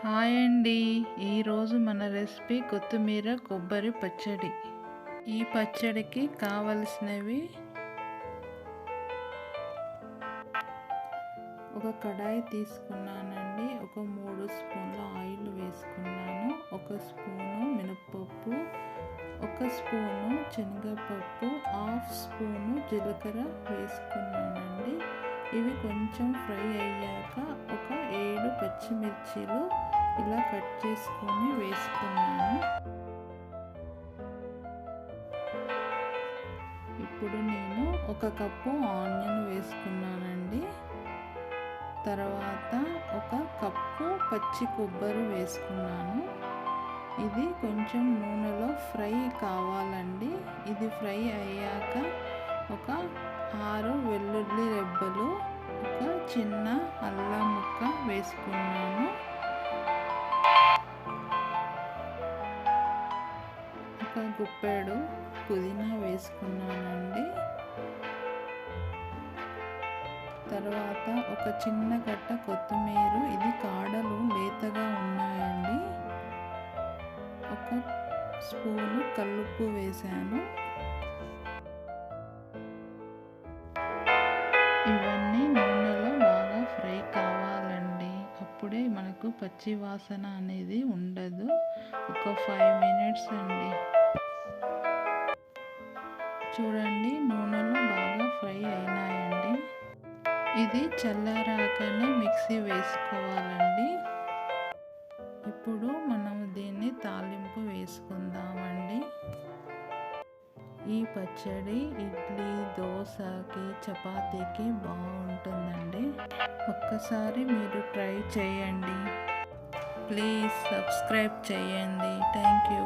Hi అండి. ఈరోజు మన రెసిపీ కొత్తిమీర కొబ్బరి పచ్చడి. ఈ పచ్చడికి కావలసినవి ఒక కడాయి తీసుకున్నానండి. ఒక 3 స్పూన్ల ఆయిల్ వేసుకున్నాను. 1 స్పూను మినప్పప్పు, 1 స్పూను శనగపప్పు, 1/2 స్పూను జీలకర్ర వేసుకున్నానండి. ఇవి కొంచెం ఫ్రై అయ్యాక ఒక 7 పచ్చిమిర్చీలు ఇలా కట్ చేసుకొని వేసుకున్నాను. ఇప్పుడు నేను 1 కప్పు ఆనియన్ వేసుకున్నానండి. తర్వాత 1 కప్పు పచ్చి కొబ్బరి వేసుకున్నాను. ఇది కొంచెం నూనెలో ఫ్రై కావాలండి. ఇది ఫ్రై అయ్యాక ఒక 6 వెల్లుల్లి రెబ్బలు, ఒక చిన్న అల్లం ముక్క వేసుకున్నాను. ఒక గుప్పెడు పుదీనా వేసుకున్నానండి. తర్వాత ఒక చిన్న కట్ట కొత్తిమీర, ఇది కాడలు లేతగా ఉన్నాయండి. 1 స్పూను కల్లుప్పు వేసాను. ఇవన్నీ నూనెలో బాగా ఫ్రై కావాలండి. అప్పుడే మనకు పచ్చి వాసన అనేది ఉండదు. ఒక 5 మినిట్స్ అండి. చూడండి, నూనెలో బాగా ఫ్రై అయినాయండి. ఇది చల్లారాకనే మిక్సీ వేసుకోవాలండి. ఇప్పుడు మనం దీన్ని తాలింపు వేసుకుందామండి. ఈ పచ్చడి ఇడ్లీ, దోశకి, చపాతీకి బాగుంటుందండి. ఒక్కసారి మీరు ట్రై చేయండి. ప్లీజ్ సబ్స్క్రైబ్ చేయండి. Thank you.